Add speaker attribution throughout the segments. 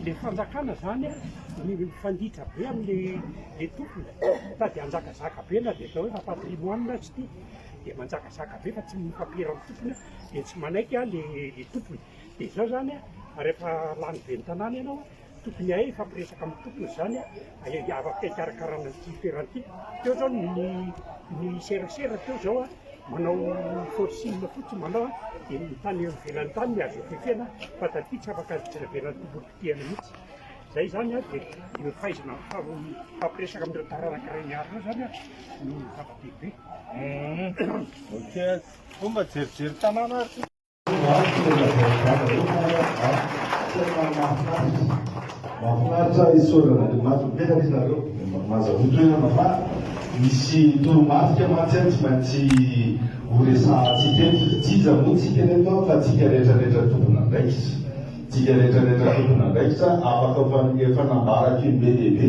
Speaker 1: le fanjakana zany ny fanditra be am'le tompony tady anjakazaka be na de atao hoe fa patrimoine tsy ty de manjakazaka be fa tsy mifampiera amin'ny tompony de tsy manaiky a le tompony de zao zany a rehefa lany be ny tanàna ianao tokony ahy fampiresaka amin'ny tompony zany a afaka ikarakarana ty toerany ty teo zao ny serasera teo zao a manao forcing fotsy manao de ny tany ivelan'ny tany miazo fefena fa taty tsy afaka tsy ivelan'ny tombom-pitiana mihitsy zay zany a de io fahaizana fampiresaka am'ireo taranaka reny ary reo zany a no zava-dehibe.
Speaker 2: Ok, fomba jerijery tanàna ary
Speaker 3: mahafinaritra isorana de mahatomperaka izy nareo mazahotoenana fa misy toromarika mantsy tsy maintsy horesantsika eto tsija moa tsika reto fa tsika rehetrarehetra tompona ndraikitra tsika rehetrarehetra tompona ndraikitra afaka efa nambarako iny be lehibe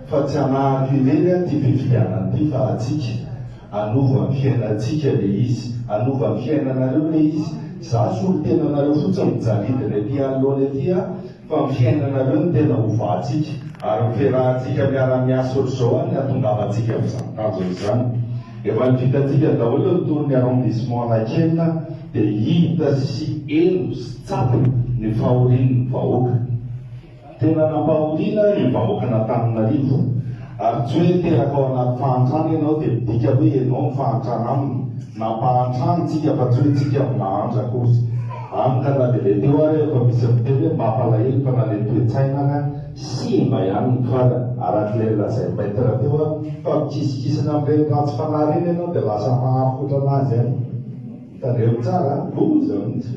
Speaker 3: fa tsy anahako ireny ty fifidianany ty fa atsika anova ny fiainantsika le izy anova ny fiainanareo le izy za solo tenanareo fotsiny mijaridina aty anoloana aty a fa ny fiainanareo ny tena hovatsika ary miferahantsika miara-miasa ohatr'izao any atongavantsika am'izany zany efa nyvitatsika daholo torony arrondissement Anankena de hita sy eno sy tsapa ny fahorian'ny vahoaka tena nampahoriana ny vahoakana Antananarivo ary tsy hoe teraka ao anaty fahantrana ianao de midika hoe ianao mifahantrana aminy nampahantrana tsika fa tsy hoe tsika nahandra kory amkana de le teo ary efa misy miteny hoe mampalahelo fa nale toe-tsainana simba ihany ny farany arak'ilay lazay maitra teo a fa mikisikisina am'ireny ratsy fanahy reny ianao de lasa mahafotra anazy any hitanireo tsara loza mihitsy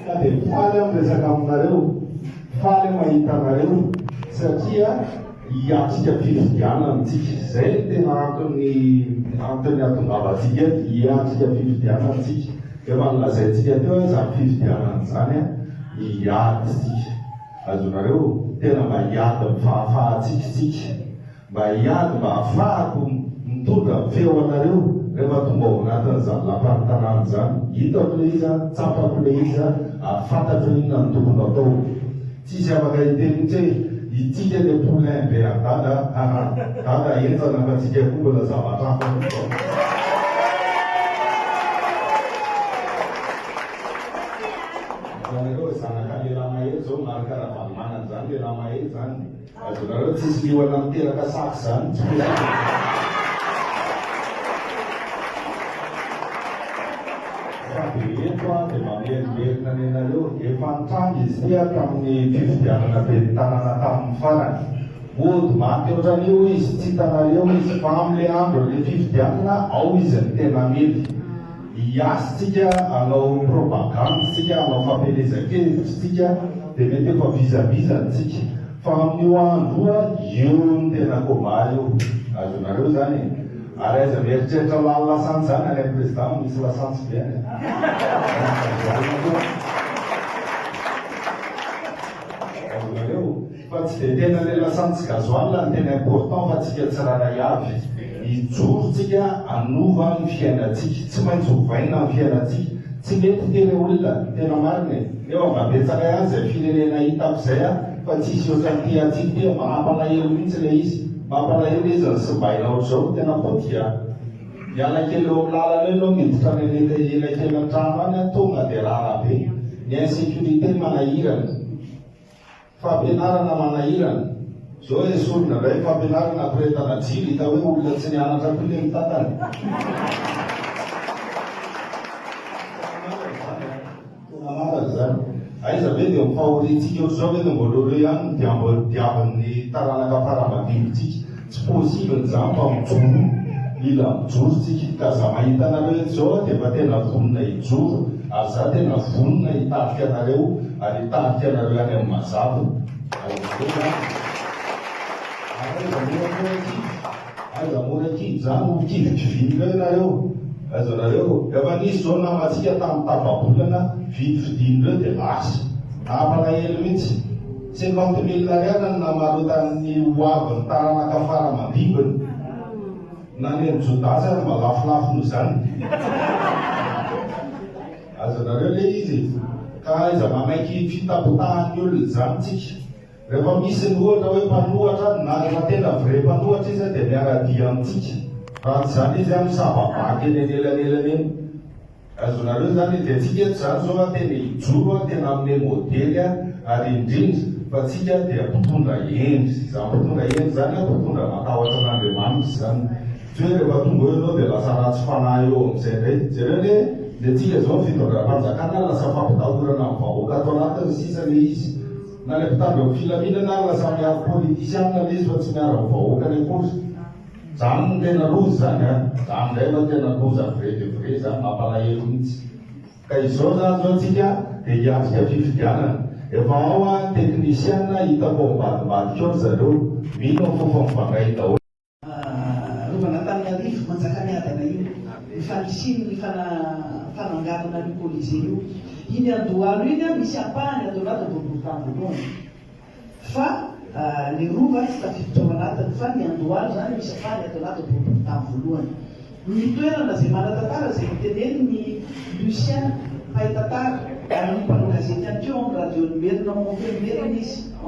Speaker 3: ka de faly amresaka aminareo faly mahita anareo satria hiatsika fifidiana amitsika zay tena antony atongavantsika hiatsika fifidiana amitsika efa nilazaintsika teo zany fifidianany zany a hiadysika azonareo tena mba hiady mifahafahatsikitsika mba hiady mba ahafahako mitondra feo anareo rehefa tonga ao anatin'izany lampanitanany zany hitako le izy tsapako le izy afantatro inona ny tokony atao tsisy afaka hiteny tsy hoe itsika le poulain be dada enjana fa tsika koa mbola zavatra hafa zanareo zanaka le raha mahery zao marakaraha valimanana zany le raha mahery zany azonareo tsisy lioana miteraka saky zany tsy eto a de mamerimerina ny anareo efa nitranga izy tia tamin'ny fifidianana be ny tanàna tamin'ny farany ody maty ohatran'io izy tsy hitanareo izy fa am'le andro le fifidianana ao izy ny tena mety hiasitsika anao propagandetsika anao fampelezan-kevitritsika de mety efa vizavizantsika fa amin'io androa io ny tena koma io azonareo zany ary aiza mieritreritra lany lasantsy zany any amin'ny président misy lasantsy be any azonareo fa tsy de tena le lasantsy gazoile ny tena important fa tsika tsy raha iavy hijorotsika anova ny fiainatsika tsy maintsy hovaina ny fiainatsika tsy mety tena olona tena mariny eo mabetsaka ihany zay firenena hitako zay a fa tsisy ohatran'ty atsika ty mahampalahelo mihitsy le izy mampalahelo izy ny sy mbaina ohatr'izao tena potia mialakely eo amin'ny lalana ianao miditra elakely an-trano any tonga de rara be ny insécurité manahirana fampianarana manahirana zao esorina ndray fampianarana ampiretana jiro hita hoe olona tsy nianatra koa le mitantany tonamaraky zany aiza be de mifahoritsika ohatr'izao hoe nombololo ihany diavin'ny taranaka faramandimitsika tsy possible zany fa mijoro mila mijorotsika ka za mahita anareo eto zao de fa tena vonona hijoro ary za tena vonona hitarika anareo ary hitarika anareo any amin'ny mazava aiza mora kidy zany ho kivikiviny reo nareo aiza nareo efa nisy zao namatsika tamin'ny tababolana vidy fidiny reo de lasa nampalahelo mihitsy 50 000 ariana namarotan'ny hoavin'ny taranaka faramandibany naneny jodasy ary mba lafilafo no zany azanareo le izy ka aiza mamaiky fitapotahan'ny olona zany tsika rehefa misy ny ohatra hoe mpanohatra na rehefa tena vrai mpanohatra izy dia miaradia amintsika raha tsy zany izy amin'ny sababaky eny anelanelany eny azonareo zany dia tsika eto zany zao tena ijoro tena amin'ny modely ary indrindra fa tsika dia mpitondra endry za mpitondra endry zany mpitondra matahotra an'Andriamanitra zany tsy hoe rehefa tonga eo ianao dia lasa ratsy fanahy eo amin'izay ndray jereo le dia tsika zao fitondram-panjakana lasa fampitahorana amin'ny vahoaka ato anatiny sisa le izy na le mpitandro amin'ny filaminana lasa miaro politisianina le izy fa tsy miaro amin'ny vahoaka le kosa zany no tena loza zany zany ndray fa tena loza vrai de vrai zany mampalahelo mihitsy ka izao zany zao tsika dia hiatrika fifidianana efa ao teknisiana hitako ambadimbadika ao zareo mino fofa mivangay daholo
Speaker 4: Rovan'Antananarivo manjaka miadana io mifanisiny ny fananganana ny polize io iny Andohalo iny misy ampahany atao anaty boriboritany voalohany fa ny rova tsy tafiditra ao anatiny fa ny Andohalo zany misy ampahany atao anaty boriboritany voalohany ny toerana zay manatantara zay miteneny ny Lucien Pahitantara ary ny mpanao gazety ihany keo amin'ny radio numerina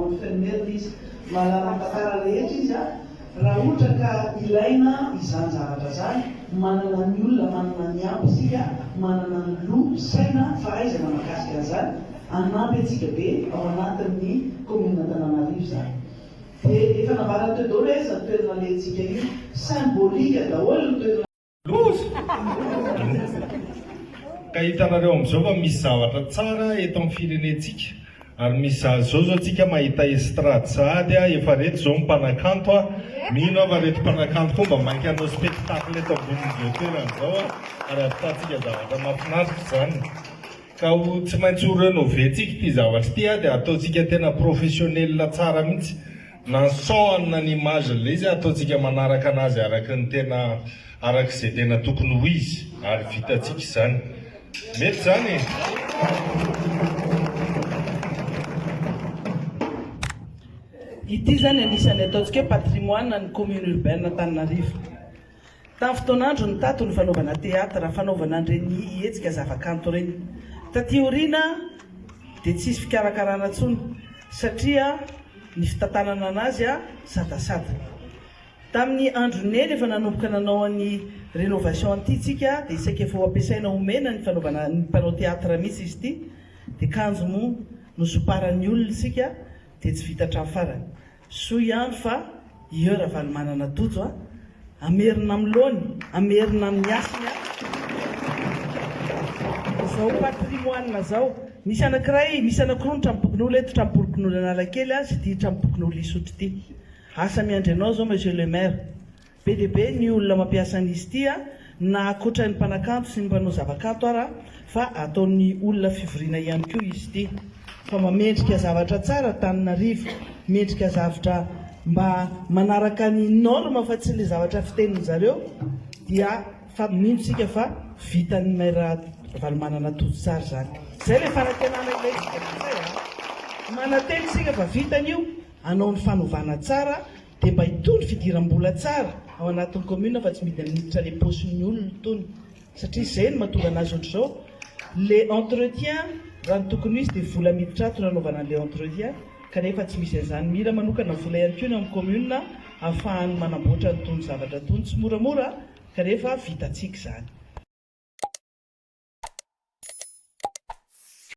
Speaker 4: enfermerina izy manana tantara rehetra izy raha ohatra ka ilaina izany zavatra zany manana ny olona manana ny ampy sika manana ny loha saina fahaizana mahakasika an'izany anampy atsika be ao anatin'ny commune Antananarivo zany dia efa nambarana teo daholo hoe zany toerana le tsika io symbolika daholo ny toerana
Speaker 2: loza ka hitanareo amin'izao fa misy zavatra tsara eto amin'ny firenentsika ary misy zao tsika mahita estrade sahady efa reto zao mipanakanto mino fa reto mpanakanto koa mba mainka hanao spectacle eto ambonin'izao toerana zao ary ahitatsika zavatra mahafinaritra zany ka tsy maintsy ho renoventsika ty zavatra ty dia ataotsika tena professionnel tsara mihitsy na saoana ny image le izy ataotsika manaraka anazy araky ny tena arak'izay tena tokony ho izy ary vitatsika izany mety zany
Speaker 4: ity zany anisany ataontsika hoe patrimoine ny commune urbaine Antananarivo tamin'ny fotoan'andro ny tato ny fanaovana teatra fanaovana an'ireny hetsika zavakanto reny taty aoriana dia tsisy fikarakarana ntsony satria ny fitantanana anazy sadasada tamin'ny androneny efa nanomboka nanao ny rénovation antitsika dia isaka efa ho ampiasaina omena ny fanaovana ny mpanao teatra mihitsy izy ity dia kanjo mo nosoparan'ny olona isika dia tsy vitatra amin'ny farany so ihany fa iora valy manana dojo amerina amin'ny laony amerina amin'ny asiny zao patrimoine zao misy anankiray misy anankiroa ny trampokon'olo eto trampolokon'olo analakely sy ty trampokon'olo isotro ity asa miandry anao zao monsieur le maire be dia be ny olona mampiasa an'izy ity na akoatra ny mpanakanto sy ny mpanao zavakanto ara fa ataon'ny olona fivoriana ihany koa izy ity fa mamendrika zavatra tsara Antananarivo mendrika zavatra mba manaraka ny norme fa tsy le zavatra fitenin'ny zareo dia fa mintsika fa vitan'ny maire valy manana tojo tsara zany zay le fanantenana ilay manateny sika fa vitan'io anao ny fanovana tsara dia mba hitondry fidiram-bola tsara ao anatin'ny commune fa tsy midy minitra le posin'ny olona tony satria zay ny mahatonga anazy ohatr'izao le entretien raha ny tokony izy dia vola miditra ato nanaovana an'ilay entretien kanefa tsy misy an'izany mila manokana vola ihany koa ny amin'ny commune ahafahany manamboatra ny tony zavatra tony tsy moramora kanefa vitatsika zany